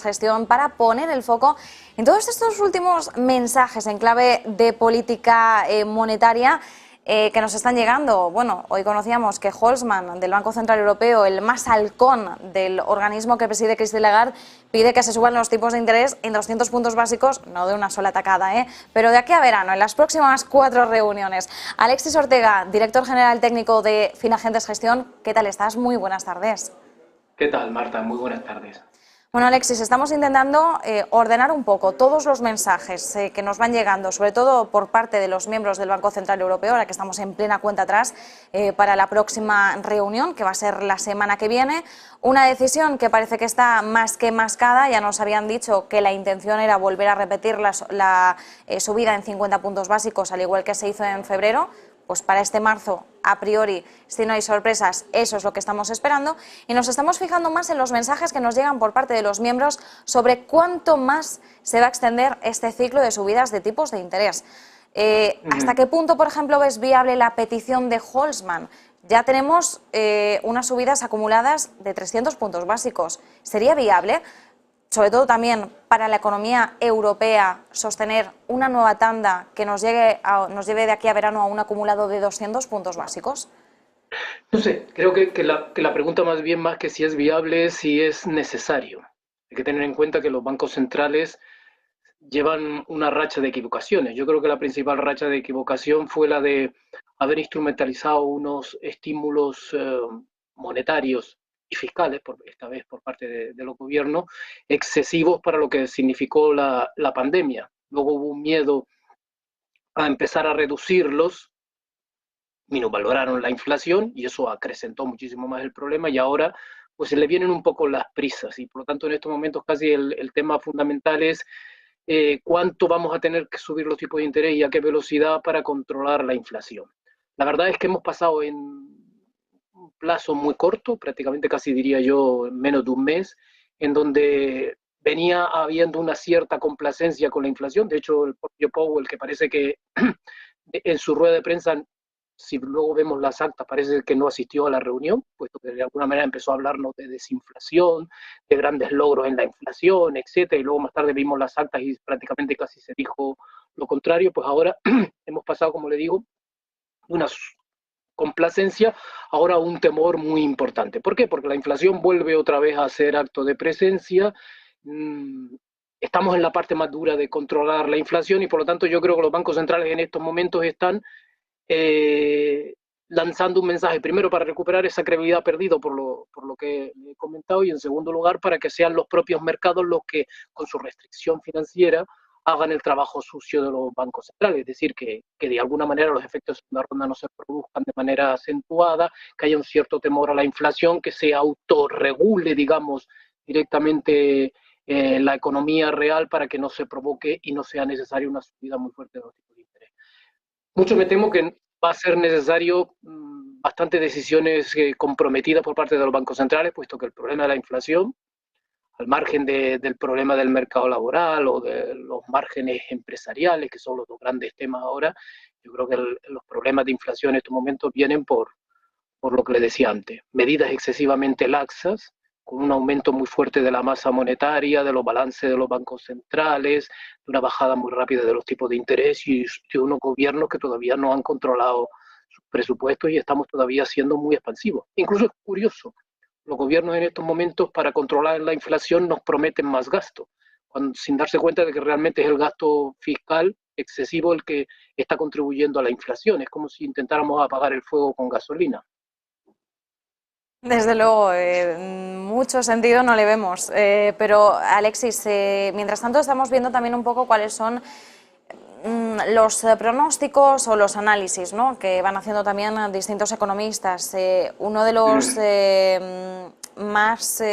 Gestión para poner el foco en todos estos últimos mensajes en clave de política monetaria que nos están llegando. Bueno, hoy conocíamos que Holzmann, del Banco Central Europeo, el más halcón del organismo que preside Christine Lagarde, pide que se suban los tipos de interés en 200 puntos básicos, no de una sola tacada, pero de aquí a verano, en las próximas 4 reuniones. Alexis Ortega, director general técnico de Finagentes Gestión, ¿qué tal estás? Muy buenas tardes. ¿Qué tal, Marta? Muy buenas tardes. Bueno, Alexis, estamos intentando ordenar un poco todos los mensajes que nos van llegando, sobre todo por parte de los miembros del Banco Central Europeo, ahora que estamos en plena cuenta atrás para la próxima reunión, que va a ser la semana que viene. Una decisión que parece que está más que mascada. Ya nos habían dicho que la intención era volver a repetir la subida en 50 puntos básicos, al igual que se hizo en febrero. Pues para este marzo, a priori, si no hay sorpresas, eso es lo que estamos esperando. Y nos estamos fijando más en los mensajes que nos llegan por parte de los miembros sobre cuánto más se va a extender este ciclo de subidas de tipos de interés. ¿Hasta qué punto, por ejemplo, ves viable la petición de Holzmann? Ya tenemos unas subidas acumuladas de 300 puntos básicos. ¿Sería viable, sobre todo también para la economía europea, sostener una nueva tanda que nos lleve de aquí a verano a un acumulado de 200 puntos básicos? No sé, creo que la pregunta más bien más que si es viable es si es necesario. Hay que tener en cuenta que los bancos centrales llevan una racha de equivocaciones. Yo creo que la principal racha de equivocación fue la de haber instrumentalizado unos estímulos monetarios y fiscales, esta vez por parte de los gobiernos, excesivos para lo que significó la pandemia. Luego hubo un miedo a empezar a reducirlos, minusvaloraron la inflación y eso acrecentó muchísimo más el problema, y ahora pues se le vienen un poco las prisas, y por lo tanto en estos momentos casi el tema fundamental es cuánto vamos a tener que subir los tipos de interés y a qué velocidad para controlar la inflación. La verdad es que hemos pasado en un plazo muy corto, prácticamente casi diría yo menos de un mes, en donde venía habiendo una cierta complacencia con la inflación. De hecho, el propio Powell, que parece que en su rueda de prensa, si luego vemos las actas, parece que no asistió a la reunión, puesto que de alguna manera empezó a hablarnos de desinflación, de grandes logros en la inflación, etcétera, y luego más tarde vimos las actas y prácticamente casi se dijo lo contrario. Pues ahora hemos pasado, como le digo, una complacencia, ahora un temor muy importante. ¿Por qué? Porque la inflación vuelve otra vez a ser acto de presencia. Estamos en la parte más dura de controlar la inflación y por lo tanto yo creo que los bancos centrales en estos momentos están lanzando un mensaje, primero para recuperar esa credibilidad perdida por lo que he comentado, y en segundo lugar para que sean los propios mercados los que con su restricción financiera hagan el trabajo sucio de los bancos centrales, es decir, que de alguna manera los efectos de segunda ronda no se produzcan de manera acentuada, que haya un cierto temor a la inflación, que se autorregule, digamos, directamente la economía real para que no se provoque y no sea necesaria una subida muy fuerte de los tipos de interés. Mucho me temo que va a ser necesario bastantes decisiones comprometidas por parte de los bancos centrales, puesto que el problema de la inflación, al margen del problema del mercado laboral o de los márgenes empresariales, que son los dos grandes temas ahora, yo creo que los problemas de inflación en estos momentos vienen por lo que le decía antes, medidas excesivamente laxas, con un aumento muy fuerte de la masa monetaria, de los balances de los bancos centrales, de una bajada muy rápida de los tipos de interés y de unos gobiernos que todavía no han controlado sus presupuestos y estamos todavía siendo muy expansivos. Incluso es curioso, los gobiernos en estos momentos para controlar la inflación nos prometen más gasto, sin darse cuenta de que realmente es el gasto fiscal excesivo el que está contribuyendo a la inflación. Es como si intentáramos apagar el fuego con gasolina. Desde luego, mucho sentido no le vemos, pero Alexis, mientras tanto estamos viendo también un poco cuáles son los pronósticos o los análisis, ¿no?, que van haciendo también distintos economistas. Uno de los más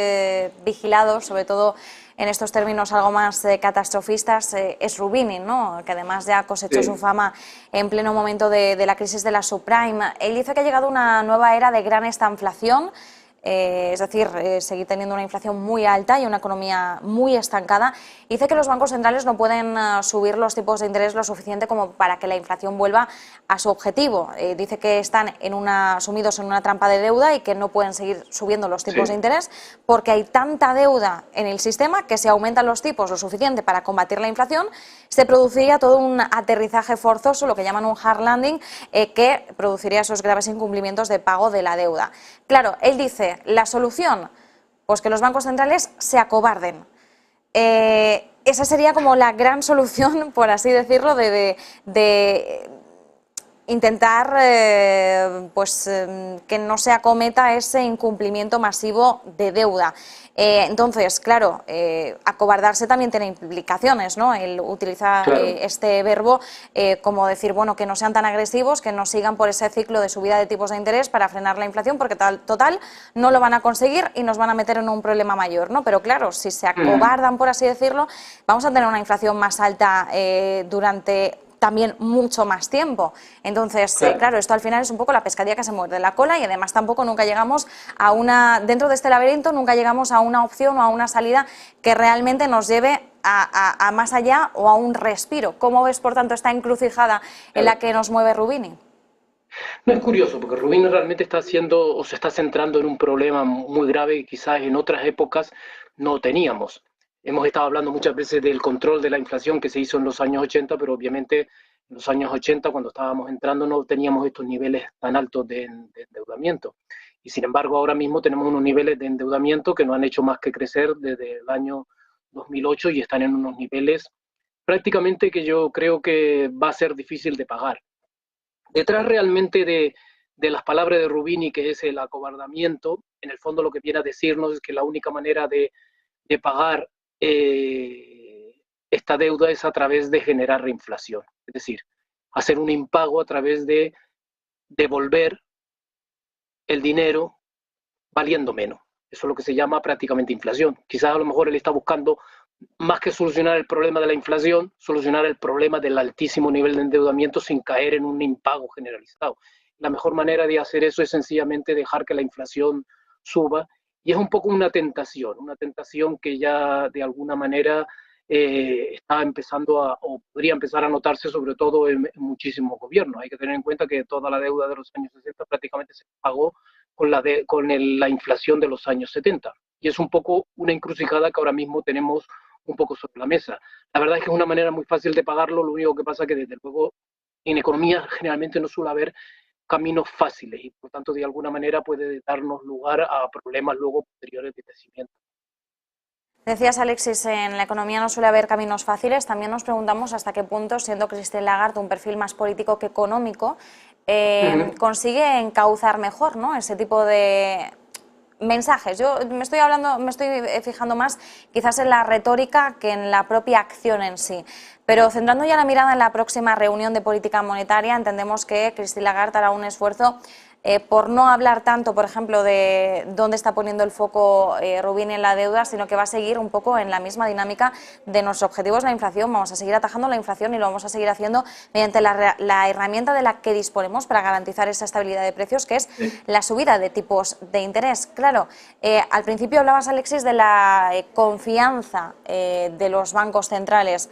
vigilados, sobre todo en estos términos algo más catastrofistas, es Roubini, ¿no?, que además ya cosechó su fama en pleno momento de la crisis de la subprime. Él dice que ha llegado una nueva era de gran estanflación. es decir, seguir teniendo una inflación muy alta y una economía muy estancada. Dice que los bancos centrales no pueden subir los tipos de interés lo suficiente como para que la inflación vuelva a su objetivo. Dice que están sumidos en una trampa de deuda y que no pueden seguir subiendo los tipos de interés porque hay tanta deuda en el sistema que si aumentan los tipos lo suficiente para combatir la inflación, se produciría todo un aterrizaje forzoso, lo que llaman un hard landing, que produciría esos graves incumplimientos de pago de la deuda. Claro, él dice, la solución, pues que los bancos centrales se acobarden. Esa sería como la gran solución, por así decirlo, de intentar que no se acometa ese incumplimiento masivo de deuda. Entonces, claro, acobardarse también tiene implicaciones, ¿no? Él utiliza este verbo como decir, bueno, que no sean tan agresivos, que no sigan por ese ciclo de subida de tipos de interés para frenar la inflación, porque total no lo van a conseguir y nos van a meter en un problema mayor, ¿no? Pero claro, si se acobardan, por así decirlo, vamos a tener una inflación más alta durante también mucho más tiempo. Entonces, claro, esto al final es un poco la pescadilla que se muerde la cola y además tampoco nunca llegamos dentro de este laberinto, nunca llegamos a una opción o a una salida que realmente nos lleve a más allá o a un respiro. ¿Cómo ves, por tanto, esta encrucijada en la que nos mueve Rubini? No, es curioso, porque Rubini realmente está haciendo o se está centrando en un problema muy grave que quizás en otras épocas no teníamos. Hemos estado hablando muchas veces del control de la inflación que se hizo en los años 80, pero obviamente en los años 80, cuando estábamos entrando, no teníamos estos niveles tan altos de endeudamiento. Y sin embargo, ahora mismo tenemos unos niveles de endeudamiento que no han hecho más que crecer desde el año 2008 y están en unos niveles prácticamente que yo creo que va a ser difícil de pagar. Detrás realmente de las palabras de Rubini, que es el acobardamiento, en el fondo lo que viene a decirnos es que la única manera de pagar esta deuda es a través de generar reinflación, es decir, hacer un impago a través de devolver el dinero valiendo menos. Eso es lo que se llama prácticamente inflación. Quizás a lo mejor él está buscando, más que solucionar el problema de la inflación, solucionar el problema del altísimo nivel de endeudamiento sin caer en un impago generalizado. La mejor manera de hacer eso es sencillamente dejar que la inflación suba, y es un poco una tentación que ya de alguna manera está empezando o podría empezar a notarse sobre todo en muchísimos gobiernos. Hay que tener en cuenta que toda la deuda de los años 60 prácticamente se pagó con la inflación de los años 70. Y es un poco una encrucijada que ahora mismo tenemos un poco sobre la mesa. La verdad es que es una manera muy fácil de pagarlo, lo único que pasa es que desde luego en economía generalmente no suele haber caminos fáciles y por tanto de alguna manera puede darnos lugar a problemas luego posteriores de crecimiento. Decías, Alexis, en la economía no suele haber caminos fáciles. También nos preguntamos hasta qué punto, siendo Christine Lagarde un perfil más político que económico, consigue encauzar mejor, ¿no?, ese tipo de mensajes. Yo me estoy fijando más quizás en la retórica que en la propia acción en sí. Pero centrando ya la mirada en la próxima reunión de política monetaria, entendemos que Christine Lagarde hará un esfuerzo por no hablar tanto, por ejemplo, de dónde está poniendo el foco Rubini en la deuda, sino que va a seguir un poco en la misma dinámica de nuestro objetivo es la inflación. Vamos a seguir atajando la inflación y lo vamos a seguir haciendo mediante la herramienta de la que disponemos para garantizar esa estabilidad de precios, que es la subida de tipos de interés. Claro, al principio hablabas, Alexis, de la confianza de los bancos centrales.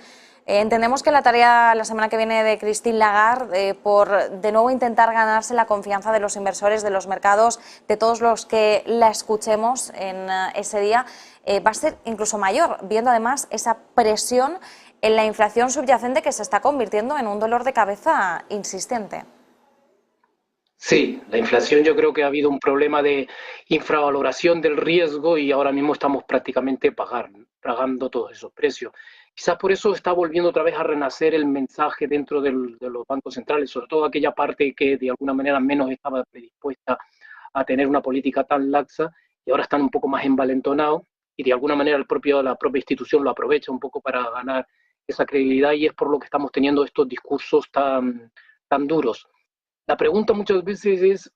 Entendemos que la tarea la semana que viene de Christine Lagarde, por de nuevo intentar ganarse la confianza de los inversores, de los mercados, de todos los que la escuchemos en ese día, va a ser incluso mayor, viendo además esa presión en la inflación subyacente que se está convirtiendo en un dolor de cabeza insistente. Sí, la inflación, yo creo que ha habido un problema de infravaloración del riesgo y ahora mismo estamos prácticamente pagando todos esos precios. Quizás por eso está volviendo otra vez a renacer el mensaje dentro de los bancos centrales, sobre todo aquella parte que de alguna manera menos estaba predispuesta a tener una política tan laxa y ahora están un poco más envalentonados y de alguna manera la propia institución lo aprovecha un poco para ganar esa credibilidad, y es por lo que estamos teniendo estos discursos tan duros. La pregunta muchas veces es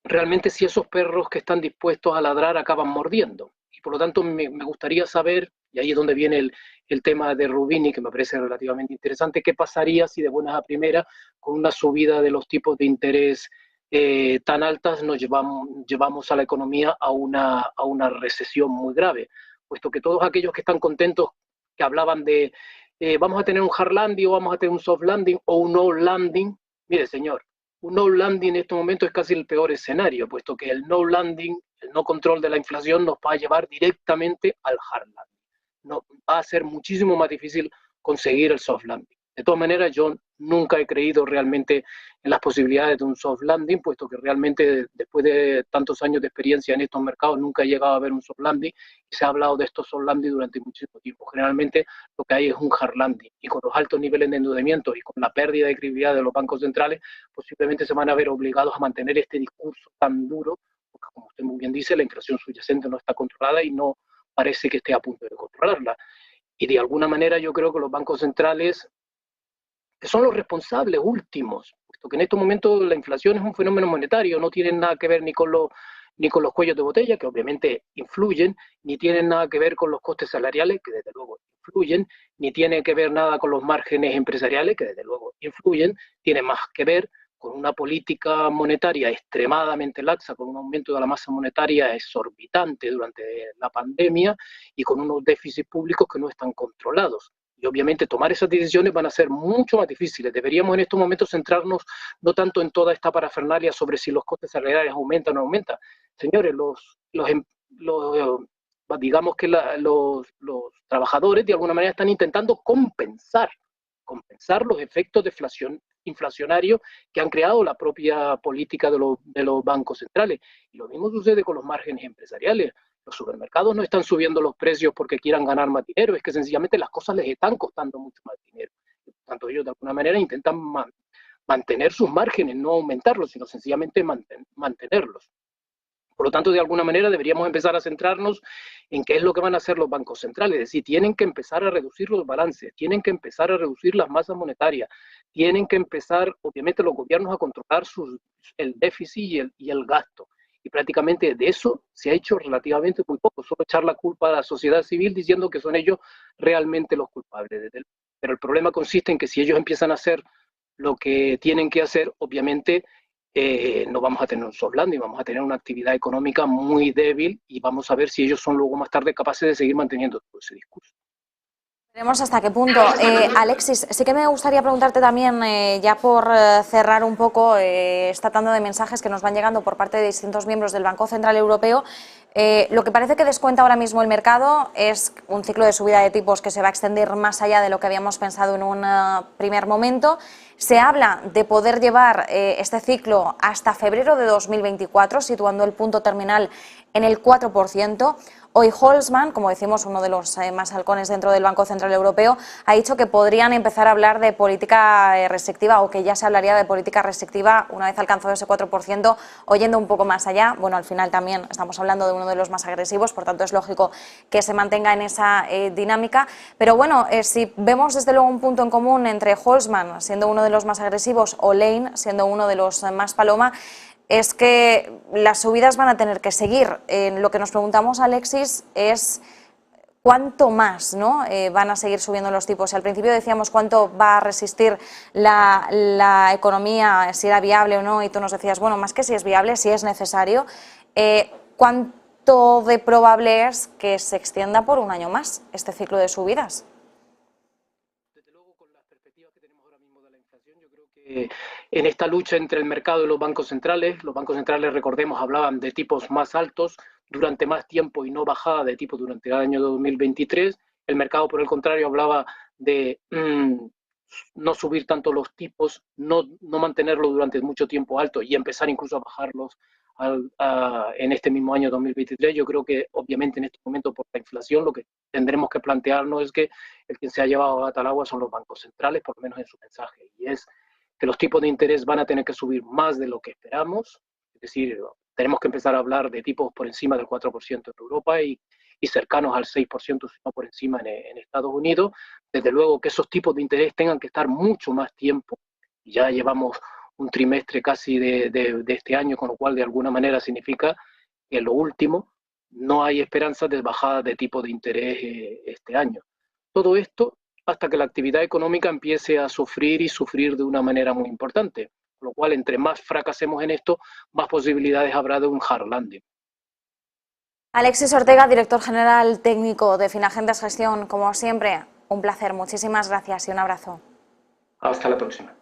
realmente si esos perros que están dispuestos a ladrar acaban mordiendo. Y por lo tanto me gustaría saber, y ahí es donde viene el tema de Rubini, que me parece relativamente interesante, qué pasaría si de buenas a primeras, con una subida de los tipos de interés tan altas nos llevamos a la economía a una recesión muy grave, puesto que todos aquellos que están contentos, que hablaban de vamos a tener un hard landing o vamos a tener un soft landing o un no landing, mire señor, un no landing en este momento es casi el peor escenario, puesto que el no landing, el no control de la inflación nos va a llevar directamente al hard landing. No, va a ser muchísimo más difícil conseguir el soft landing. De todas maneras, yo nunca he creído realmente en las posibilidades de un soft landing, puesto que realmente después de tantos años de experiencia en estos mercados nunca he llegado a ver un soft landing y se ha hablado de estos soft landing durante muchísimo tiempo. Generalmente lo que hay es un hard landing y con los altos niveles de endeudamiento y con la pérdida de credibilidad de los bancos centrales, posiblemente se van a ver obligados a mantener este discurso tan duro, porque como usted muy bien dice, la inflación subyacente no está controlada y no parece que esté a punto de controlarla. Y de alguna manera yo creo que los bancos centrales, que son los responsables últimos, puesto que en estos momentos la inflación es un fenómeno monetario, no tienen nada que ver ni con los cuellos de botella, que obviamente influyen, ni tienen nada que ver con los costes salariales, que desde luego influyen, ni tiene que ver nada con los márgenes empresariales, que desde luego influyen, tiene más que ver con una política monetaria extremadamente laxa, con un aumento de la masa monetaria exorbitante durante la pandemia y con unos déficits públicos que no están controlados. Y obviamente tomar esas decisiones van a ser mucho más difíciles. Deberíamos en estos momentos centrarnos no tanto en toda esta parafernalia sobre si los costes salariales aumentan o no aumentan. Señores, digamos que los trabajadores de alguna manera están intentando compensar los efectos de inflacionarios que han creado la propia política de los bancos centrales. Y lo mismo sucede con los márgenes empresariales. Los supermercados no están subiendo los precios porque quieran ganar más dinero, es que sencillamente las cosas les están costando mucho más dinero. Por tanto, ellos de alguna manera intentan mantener sus márgenes, no aumentarlos, sino sencillamente mantenerlos. Por lo tanto, de alguna manera deberíamos empezar a centrarnos en qué es lo que van a hacer los bancos centrales. Es decir, tienen que empezar a reducir los balances, tienen que empezar a reducir las masas monetarias, tienen que empezar, obviamente, los gobiernos a controlar el déficit y el gasto. Y prácticamente de eso se ha hecho relativamente muy poco, solo echar la culpa a la sociedad civil diciendo que son ellos realmente los culpables. Pero el problema consiste en que si ellos empiezan a hacer lo que tienen que hacer, obviamente no vamos a tener un soft landing, vamos a tener una actividad económica muy débil y vamos a ver si ellos son luego más tarde capaces de seguir manteniendo todo ese discurso. Veremos hasta qué punto. Alexis, sí que me gustaría preguntarte también, ya por cerrar un poco esta tanda de mensajes que nos van llegando por parte de distintos miembros del Banco Central Europeo. Lo que parece que descuenta ahora mismo el mercado es un ciclo de subida de tipos que se va a extender más allá de lo que habíamos pensado en un primer momento. Se habla de poder llevar este ciclo hasta febrero de 2024, situando el punto terminal en el 4%. Hoy Holzmann, como decimos, uno de los más halcones dentro del Banco Central Europeo, ha dicho que podrían empezar a hablar de política restrictiva o que ya se hablaría de política restrictiva una vez alcanzado ese 4%, o yendo un poco más allá. Bueno, al final también estamos hablando de uno de los más agresivos, por tanto es lógico que se mantenga en esa dinámica. Pero bueno, si vemos desde luego un punto en común entre Holzmann, siendo uno de los más agresivos, o Lane, siendo uno de los más paloma, es que las subidas van a tener que seguir. Lo que nos preguntamos, Alexis, es cuánto más, ¿no? Van a seguir subiendo los tipos. Y al principio decíamos cuánto va a resistir la economía, si era viable o no, y tú nos decías, bueno, más que si es viable, si es necesario. ¿Cuánto de probable es que se extienda por un año más este ciclo de subidas? En esta lucha entre el mercado y los bancos centrales, recordemos, hablaban de tipos más altos durante más tiempo y no bajada de tipos durante el año 2023. El mercado, por el contrario, hablaba de no subir tanto los tipos, no mantenerlos durante mucho tiempo alto y empezar incluso a bajarlos en este mismo año 2023. Yo creo que obviamente en este momento por la inflación lo que tendremos que plantearnos es que el quien se ha llevado a gata al agua son los bancos centrales, por lo menos en su mensaje, y es que los tipos de interés van a tener que subir más de lo que esperamos, es decir, tenemos que empezar a hablar de tipos por encima del 4% en Europa y cercanos al 6%, si no por encima en Estados Unidos. Desde luego que esos tipos de interés tengan que estar mucho más tiempo, ya llevamos un trimestre casi de este año, con lo cual de alguna manera significa que en lo último no hay esperanza de bajada de tipo de interés este año. Todo esto hasta que la actividad económica empiece a sufrir y sufrir de una manera muy importante. Con lo cual, entre más fracasemos en esto, más posibilidades habrá de un hard landing. Alexis Ortega, director general técnico de Finagentes Gestión, como siempre, un placer. Muchísimas gracias y un abrazo. Hasta la próxima.